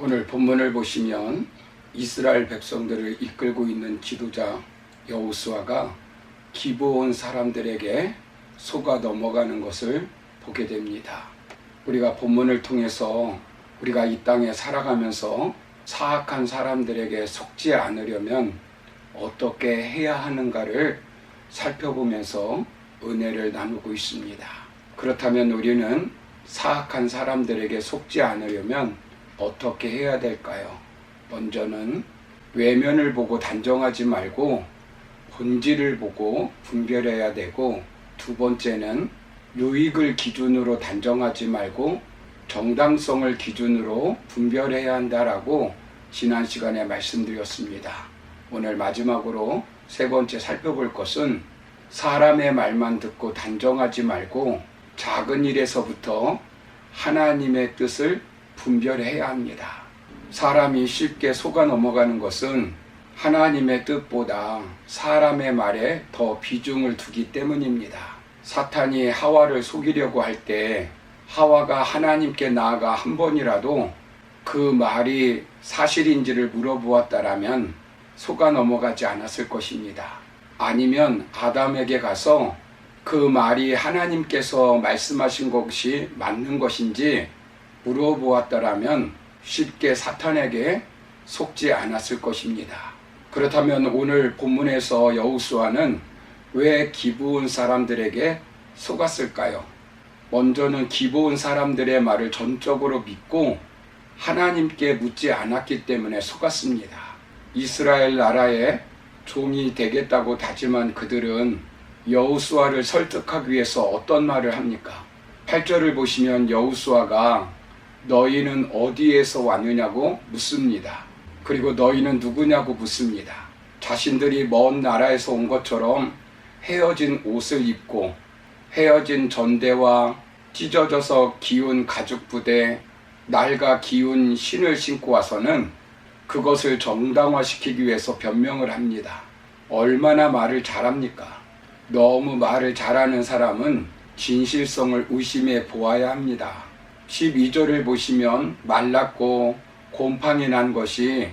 오늘 본문을 보시면 이스라엘 백성들을 이끌고 있는 지도자 여호수아가 기브온 사람들에게 속아 넘어가는 것을 보게 됩니다. 우리가 본문을 통해서 우리가 이 땅에 살아가면서 사악한 사람들에게 속지 않으려면 어떻게 해야 하는가를 살펴보면서 은혜를 나누고 있습니다. 그렇다면 우리는 사악한 사람들에게 속지 않으려면 어떻게 해야 될까요? 먼저는 외면을 보고 단정하지 말고 본질을 보고 분별해야 되고, 두 번째는 유익을 기준으로 단정하지 말고 정당성을 기준으로 분별해야 한다라고 지난 시간에 말씀드렸습니다. 오늘 마지막으로 세 번째 살펴볼 것은 사람의 말만 듣고 단정하지 말고 작은 일에서부터 하나님의 뜻을 분별해야 합니다. 사람이 쉽게 속아 넘어가는 것은 하나님의 뜻보다 사람의 말에 더 비중을 두기 때문입니다. 사탄이 하와를 속이려고 할 때 하와가 하나님께 나아가 한 번이라도 그 말이 사실인지를 물어보았다라면 속아 넘어가지 않았을 것입니다. 아니면 아담에게 가서 그 말이 하나님께서 말씀하신 것이 맞는 것인지 물어보았다라면 쉽게 사탄에게 속지 않았을 것입니다. 그렇다면 오늘 본문에서 여호수아는 왜 기브온 사람들에게 속았을까요? 먼저는 기브온 사람들의 말을 전적으로 믿고 하나님께 묻지 않았기 때문에 속았습니다. 이스라엘 나라의 종이 되겠다고 다짐한 그들은 여호수아를 설득하기 위해서 어떤 말을 합니까? 8절을 보시면 여호수아가 너희는 어디에서 왔느냐고 묻습니다. 그리고 너희는 누구냐고 묻습니다. 자신들이 먼 나라에서 온 것처럼 헤어진 옷을 입고 헤어진 전대와 찢어져서 기운 가죽 부대, 낡아 기운 신을 신고 와서는 그것을 정당화시키기 위해서 변명을 합니다. 얼마나 말을 잘합니까? 너무 말을 잘하는 사람은 진실성을 의심해 보아야 합니다. 12절을 보시면 말랐고 곰팡이 난 것이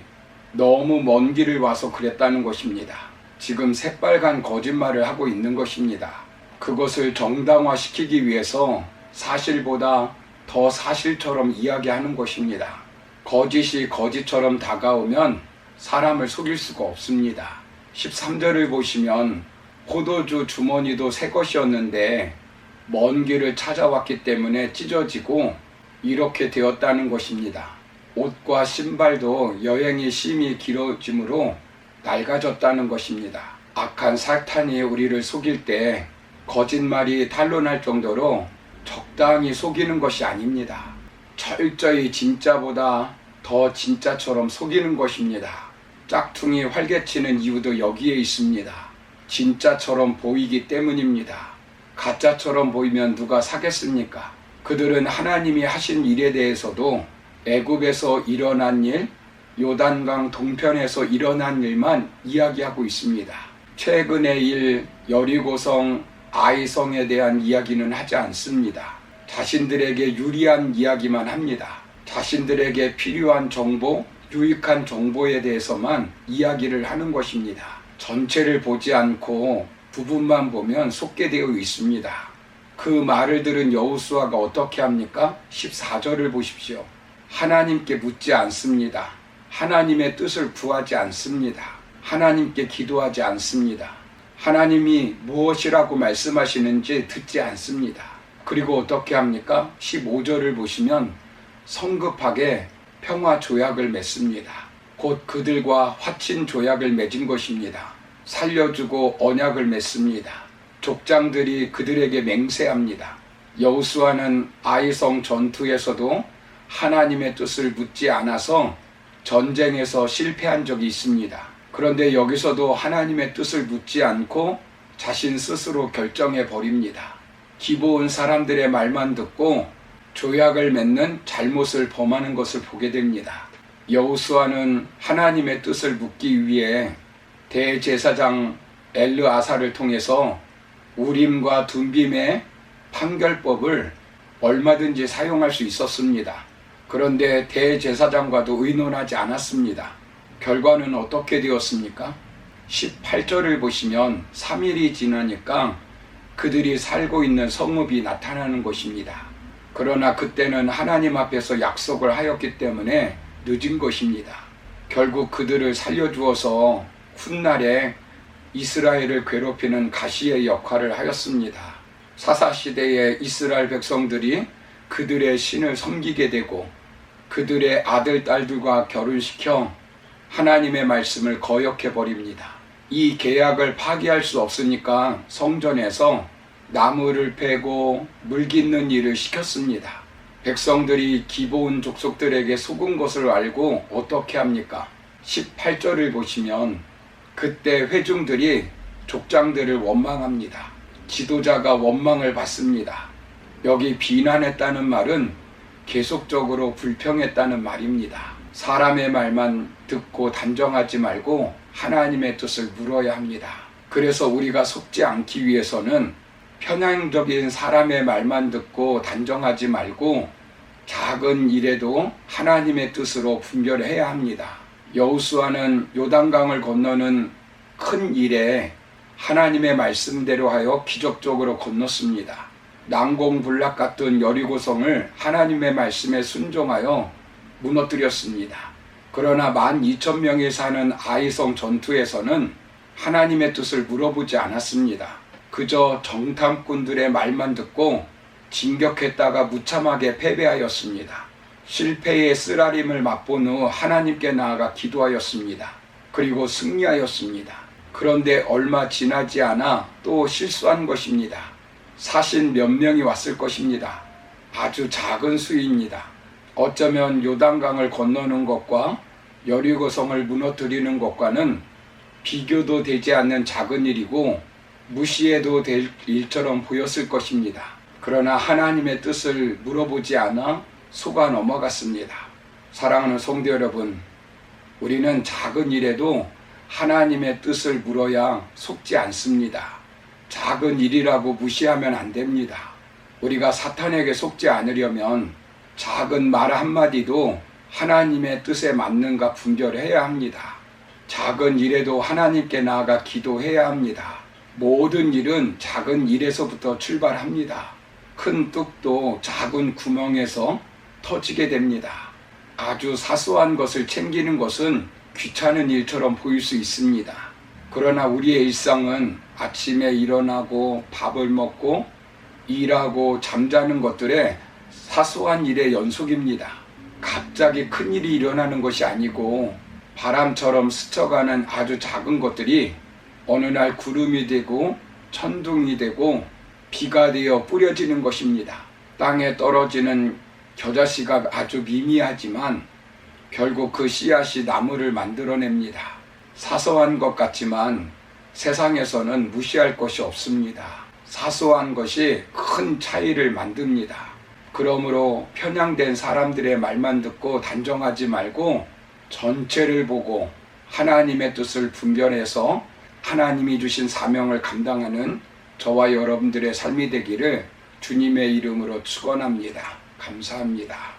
너무 먼 길을 와서 그랬다는 것입니다. 지금 새빨간 거짓말을 하고 있는 것입니다. 그것을 정당화시키기 위해서 사실보다 더 사실처럼 이야기하는 것입니다. 거짓이 거짓처럼 다가오면 사람을 속일 수가 없습니다. 13절을 보시면 포도주 주머니도 새 것이었는데 먼 길을 찾아왔기 때문에 찢어지고 이렇게 되었다는 것입니다. 옷과 신발도 여행이 심히 길어지므로 낡아졌다는 것입니다. 악한 사탄이 우리를 속일 때 거짓말이 탄로날 정도로 적당히 속이는 것이 아닙니다. 철저히 진짜보다 더 진짜처럼 속이는 것입니다. 짝퉁이 활개치는 이유도 여기에 있습니다. 진짜처럼 보이기 때문입니다. 가짜처럼 보이면 누가 사겠습니까? 그들은 하나님이 하신 일에 대해서도 애굽에서 일어난 일, 요단강 동편에서 일어난 일만 이야기하고 있습니다. 최근의 일, 여리고성, 아이성에 대한 이야기는 하지 않습니다. 자신들에게 유리한 이야기만 합니다. 자신들에게 필요한 정보, 유익한 정보에 대해서만 이야기를 하는 것입니다. 전체를 보지 않고 부분만 보면 속게 되어 있습니다. 그 말을 들은 여호수아가 어떻게 합니까? 14절을 보십시오. 하나님께 묻지 않습니다. 하나님의 뜻을 구하지 않습니다. 하나님께 기도하지 않습니다. 하나님이 무엇이라고 말씀하시는지 듣지 않습니다. 그리고 어떻게 합니까? 15절을 보시면 성급하게 평화 조약을 맺습니다. 곧 그들과 화친 조약을 맺은 것입니다. 살려주고 언약을 맺습니다. 족장들이 그들에게 맹세합니다. 여호수아는 아이성 전투에서도 하나님의 뜻을 묻지 않아서 전쟁에서 실패한 적이 있습니다. 그런데 여기서도 하나님의 뜻을 묻지 않고 자신 스스로 결정해 버립니다. 기브온 사람들의 말만 듣고 조약을 맺는 잘못을 범하는 것을 보게 됩니다. 여호수아는 하나님의 뜻을 묻기 위해 대제사장 엘르아사를 통해서 우림과 둠빔의 판결법을 얼마든지 사용할 수 있었습니다. 그런데 대제사장과도 의논하지 않았습니다. 결과는 어떻게 되었습니까? 18절을 보시면 3일이 지나니까 그들이 살고 있는 성읍이 나타나는 것입니다. 그러나 그때는 하나님 앞에서 약속을 하였기 때문에 늦은 것입니다. 결국 그들을 살려주어서 훗날에 이스라엘을 괴롭히는 가시의 역할을 하였습니다. 사사시대의 이스라엘 백성들이 그들의 신을 섬기게 되고 그들의 아들, 딸들과 결혼시켜 하나님의 말씀을 거역해버립니다. 이 계약을 파기할 수 없으니까 성전에서 나무를 패고 물 깃는 일을 시켰습니다. 백성들이 기브온 족속들에게 속은 것을 알고 어떻게 합니까? 18절을 보시면 그때 회중들이 족장들을 원망합니다. 지도자가 원망을 받습니다. 여기 비난했다는 말은 계속적으로 불평했다는 말입니다. 사람의 말만 듣고 단정하지 말고 하나님의 뜻을 물어야 합니다. 그래서 우리가 속지 않기 위해서는 편향적인 사람의 말만 듣고 단정하지 말고 작은 일에도 하나님의 뜻으로 분별해야 합니다. 여호수아는 요단강을 건너는 큰 일에 하나님의 말씀대로 하여 기적적으로 건넜습니다. 난공불락 같은 여리고성을 하나님의 말씀에 순종하여 무너뜨렸습니다. 그러나 12,000명이 사는 아이성 전투에서는 하나님의 뜻을 물어보지 않았습니다. 그저 정탐꾼들의 말만 듣고 진격했다가 무참하게 패배하였습니다. 실패의 쓰라림을 맛본 후 하나님께 나아가 기도하였습니다. 그리고 승리하였습니다. 그런데 얼마 지나지 않아 또 실수한 것입니다. 사신 몇 명이 왔을 것입니다. 아주 작은 수입니다. 어쩌면 요단강을 건너는 것과 여리고성을 무너뜨리는 것과는 비교도 되지 않는 작은 일이고 무시해도 될 일처럼 보였을 것입니다. 그러나 하나님의 뜻을 물어보지 않아 속아 넘어갔습니다. 사랑하는 성도 여러분, 우리는 작은 일에도 하나님의 뜻을 물어야 속지 않습니다. 작은 일이라고 무시하면 안 됩니다. 우리가 사탄에게 속지 않으려면 작은 말 한마디도 하나님의 뜻에 맞는가 분별해야 합니다. 작은 일에도 하나님께 나아가 기도해야 합니다. 모든 일은 작은 일에서부터 출발합니다. 큰 뚝도 작은 구멍에서 터지게 됩니다. 아주 사소한 것을 챙기는 것은 귀찮은 일처럼 보일 수 있습니다. 그러나 우리의 일상은 아침에 일어나고 밥을 먹고 일하고 잠자는 것들의 사소한 일의 연속입니다. 갑자기 큰 일이 일어나는 것이 아니고 바람처럼 스쳐가는 아주 작은 것들이 어느 날 구름이 되고 천둥이 되고 비가 되어 뿌려지는 것입니다. 땅에 떨어지는 겨자씨가 아주 미미하지만 결국 그 씨앗이 나무를 만들어냅니다. 사소한 것 같지만 세상에서는 무시할 것이 없습니다. 사소한 것이 큰 차이를 만듭니다. 그러므로 편향된 사람들의 말만 듣고 단정하지 말고 전체를 보고 하나님의 뜻을 분별해서 하나님이 주신 사명을 감당하는 저와 여러분들의 삶이 되기를 주님의 이름으로 축원합니다. 감사합니다.